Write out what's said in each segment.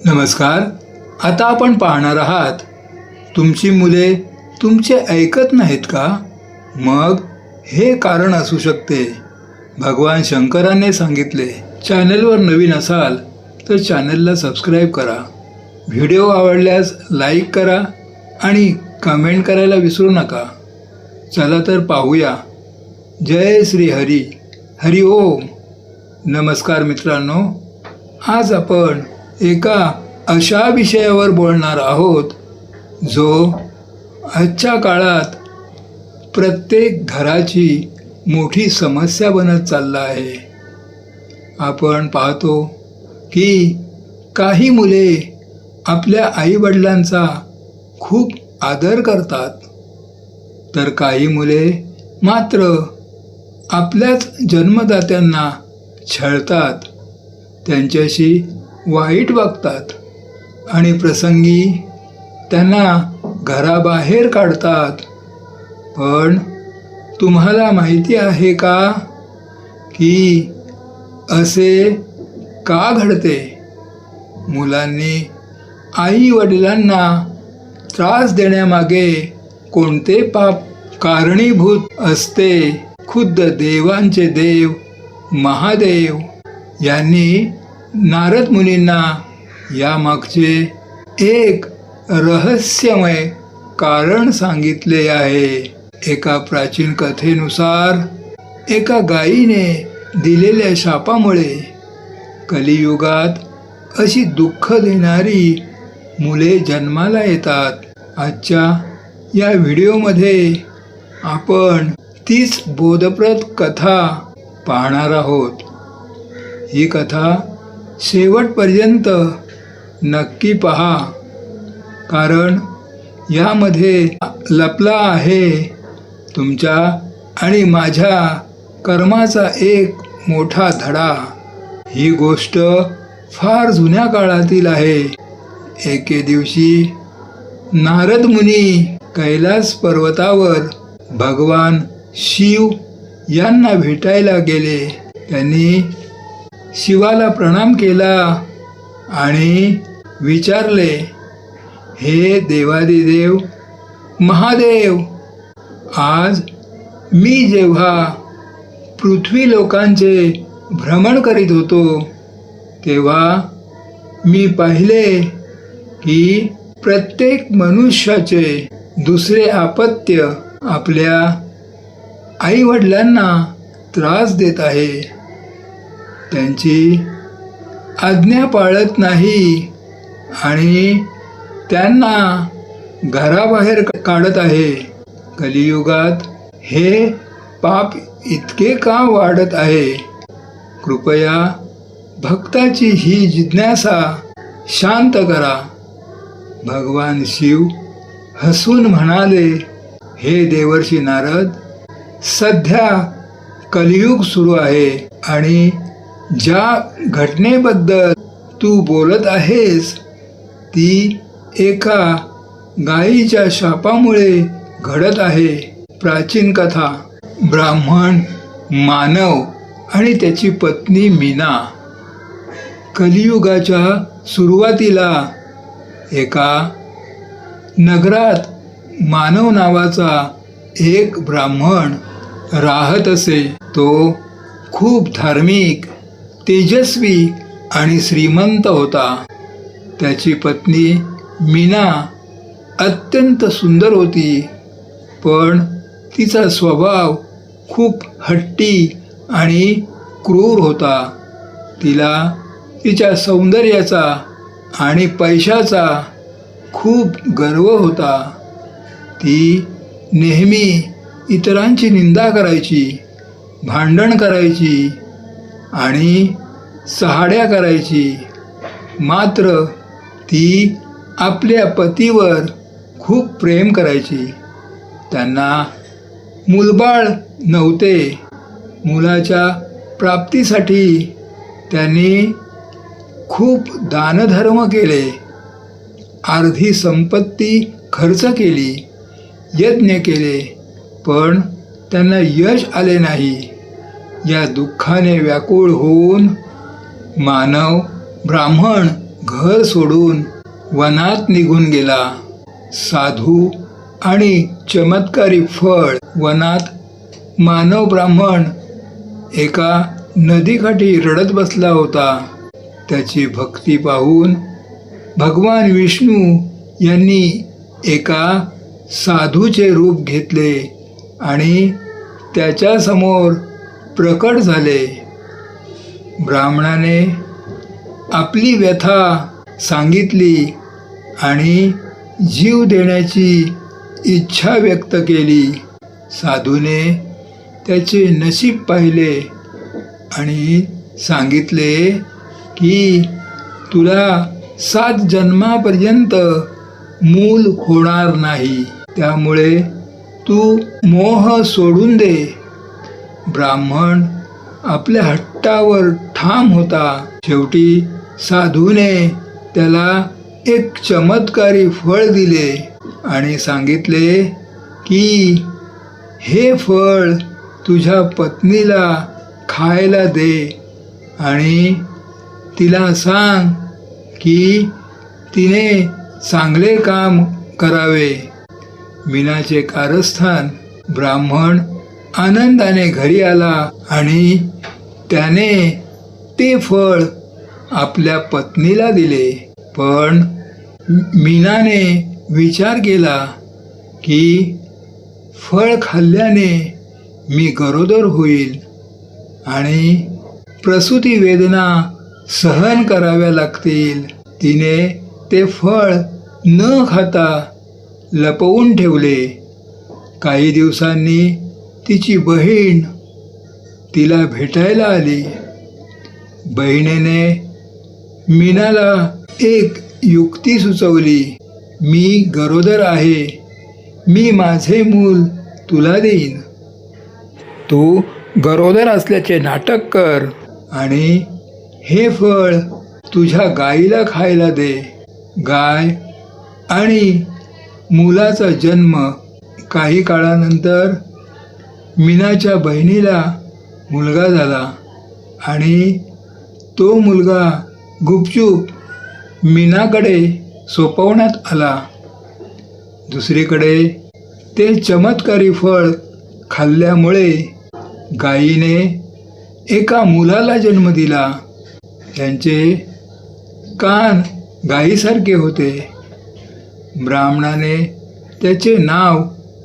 नमस्कार. आता आपण पाहणार आहात, तुमची मुले तुमचे ऐकत नाहीत का? मग हे कारण असू शकते. भगवान शंकराने सांगितले. चॅनलवर नवीन असाल तर चॅनलला सबस्क्राईब करा. व्हिडिओ आवडल्यास लाईक करा आणि कमेंट करायला विसरू नका. चला तर पाहूया. जय श्री हरी. हरी ओम. नमस्कार मित्रांनो, आज आपण एका अशा विषयावर बोलणार आहोत जो आजच्या काळात प्रत्येक घराची मोठी समस्या बनत चालला आहे. आपण पाहतो की काही मुले आपल्या आईवडिलांचा खूप आदर करतात, तर काही मुले मात्र आपल्याच जन्मदात्यांना छळतात, त्यांच्याशी वाईट वागतात आणि प्रसंगी त्यांना घराबाहेर काढतात. पण तुम्हाला माहिती आहे का की असे का घडते? मुलांनी आई वडिलांना त्रास देण्यामागे कोणते पाप कारणीभूत असते? खुद्द देवांचे देव महादेव यांनी नारद मुनींना यामागचे एक रहस्यमय कारण सांगितले आहे. एका प्राचीन कथेनुसार एका गायीने दिलेल्या शापामुळे कलियुगात अशी दुःख देणारी मुले जन्माला येतात. आजच्या या व्हिडिओमध्ये आपण तीच बोधप्रद कथा पाहणार आहोत. ही कथा शेवटपर्यंत नक्की पहा, कारण यामध्ये लपला आहे तुमच्या आणि माझ्या कर्माचा एक मोठा धडा. ही गोष्ट फार जुन्या काळातील आहे. एके दिवशी नारद मुनी कैलास पर्वतावर भगवान शिव यांना भेटायला गेले. त्यांनी शिवाला प्रणाम केला आणि विचारले, हे देवादिदेव महादेव, आज मी जेव्हा पृथ्वी लोकांचे भ्रमण करीत होतो तेव्हा मी पाहिले की प्रत्येक मनुष्याचे दुसरे अपत्य आपल्या आईवडिलांना त्रास देत आहे. त्यांची आज्ञा पाळत नाही आणि त्यांना घराबाहेर काढत आहे. कलियुगात हे पाप इतके का वाढत आहे? कृपया भक्ताची ही जिज्ञासा शांत करा. भगवान शिव हसून म्हणाले, हे देवर्षी नारद, सध्या कलियुग सुरू आहे आणि ज्या घटनेबद्दल तू बोलत आहेस ती एका गायीच्या शापामुळे घडत आहे. प्राचीन कथा. ब्राह्मण मानव आणि त्याची पत्नी मीना. कलियुगाच्या सुरुवातीला एका नगरात मानव नावाचा एक ब्राह्मण राहत असे. तो खूप धार्मिक, तेजस्वी आणि श्रीमंत होता. त्याची पत्नी मीना अत्यंत सुंदर होती, पण तिचा स्वभाव खूप हट्टी आणि क्रूर होता. तिला तिच्या सौंदर्याचा आणि पैशाचा खूप गर्व होता. ती नेहमी इतरांची निंदा करायची, भांडण करायची आणि चहाड्या करायची. मात्र ती आपल्या पतीवर खूप प्रेम करायची. त्यांना मूलबाळ नव्हते. मुलाच्या प्राप्तीसाठी त्यांनी खूप दानधर्म केले, अर्धी संपत्ती खर्च केली, यज्ञ केले, पण त्यांना यश आले नाही. या दुःखाने व्याकुळ होऊन मानव ब्राह्मण घर सोडून वनात निघून गेला. साधू आणि चमत्कारी फळ. वनात मानव ब्राह्मण एका नदीकाठी रडत बसला होता. त्याची भक्ती पाहून भगवान विष्णू यांनी एका साधूचे रूप घेतले आणि त्याच्यासमोर प्रकट झाले. ब्राह्मणाने आपली व्यथा सांगितली आणि जीव देण्याची इच्छा व्यक्त केली. साधूने त्याचे नशीब पाहिले आणि सांगितले की तुला 7 जन्मापर्यंत मूल होणार नाही, त्यामुळे तू मोह सोडून दे. ब्राह्मण आपल्या हट्टावर ठाम होता. शेवटी साधूने त्याला एक चमत्कारी फळ दिले आणि सांगितले की हे फळ तुझ्या पत्नीला खायला दे आणि तिला सांग की तिने चांगले काम करावे. मीनाचे कारस्थान. ब्राह्मण आनंदाने घरी आला आणि त्याने ते फळ आपल्या पत्नीला दिले. पण मीनाने विचार केला की फळ खाल्ल्याने मी गरोदर होईल आणि प्रसूती वेदना सहन कराव्या लागतील. तिने ते फळ न खाता लपवून ठेवले. काही दिवसांनी तिची बहीण तिला भेटायला आली. बहिणीने मीनाला एक युक्ती सुचवली. मी गरोदर आहे, मी माझे मूल तुला देईन. तू गरोदर असल्याचे नाटक कर आणि हे फळ तुझ्या गाईला खायला दे. गाय आणि मुलाचा जन्म. काही काळानंतर मीनाच्या बहिणीला मुलगा झाला आणि तो मुलगा गुपचूप मीनाकडे सोपवण्यात आला. दुसरीकडे ते चमत्कारी फळ खाल्ल्यामुळे गायीने एका मुलाला जन्म दिला. त्यांचे कान गायीसारखे होते. ब्राह्मणाने त्याचे नाव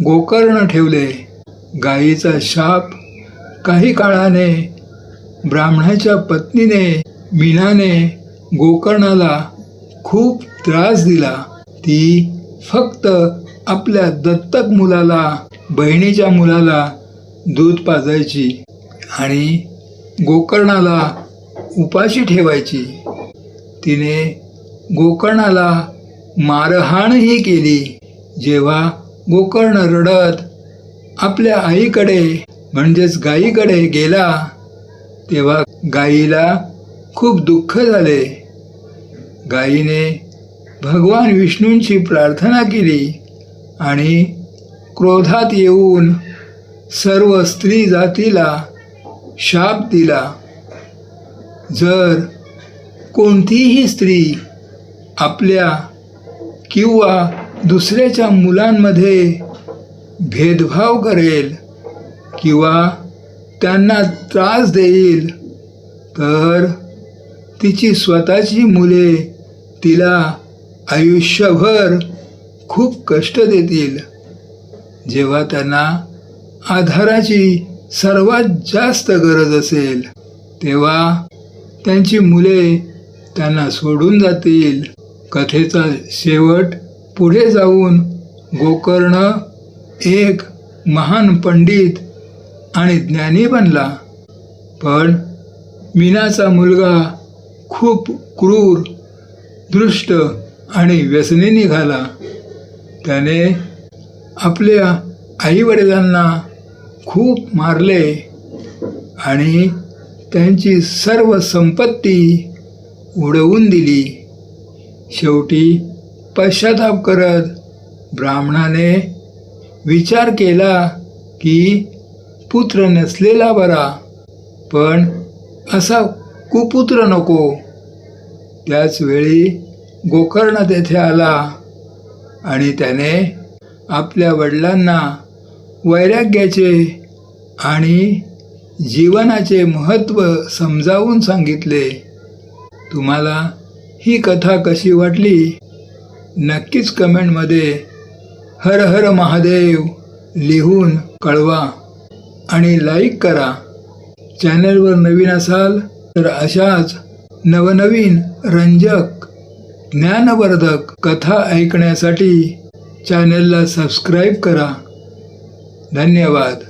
गोकर्ण ठेवले. गायीचा शाप. काही काळाने ब्राह्मणाच्या पत्नीने मीनाने गोकर्णाला खूप त्रास दिला. ती फक्त आपल्या दत्तक मुलाला, बहिणीच्या मुलाला दूध पाजायची आणि गोकर्णाला उपाशी ठेवायची. तिने गोकर्णाला मारहाणही केली. जेव्हा गोकर्ण रडत आपल्या आईकडे म्हणजेच गायीकडे गेला तेव्हा गायीला खूप दुःख झाले. गायीने भगवान विष्णूंची प्रार्थना केली आणि क्रोधात येऊन सर्व स्त्री जातीला शाप दिला. जर कोणतीही स्त्री आपल्या किंवा दुसऱ्याच्या मुलांमध्ये भेदभाव करेल किंवा त्यांना त्रास देईल तर तिची स्वतःची मुले तिला आयुष्यभर खूप कष्ट देतील. जेव्हा त्यांना आधाराची सर्वात जास्त गरज असेल तेव्हा त्यांची मुले त्यांना सोडून जातील. कथेचा शेवट. पुढे जाऊन गोकर्ण एक महान पंडित आणि ज्ञानी बनला. पण मीनाचा मुलगा खूप क्रूर, दुष्ट आणि व्यसनी निघाला. त्याने आपल्या आईवडिलांना खूप मारले आणि त्यांची सर्व संपत्ती उडवून दिली. शेवटी पश्चाताप करत ब्राह्मणाने विचार केला की पुत्र नसलेला बरा, पण असा कुपुत्र नको. त्याचवेळी गोकर्ण तेथे आला आणि त्याने आपल्या वडिलांना वैराग्याचे आणि जीवनाचे महत्त्व समजावून सांगितले. तुम्हाला ही कथा कशी वाटली नक्कीच कमेंटमध्ये हर हर महादेव लिहून कळवा आणि लाईक करा. चॅनलवर नवीन असाल तर अशाच नवनवीन रंजक ज्ञानवर्धक कथा ऐकण्यासाठी चॅनलला सबस्क्राईब करा. धन्यवाद.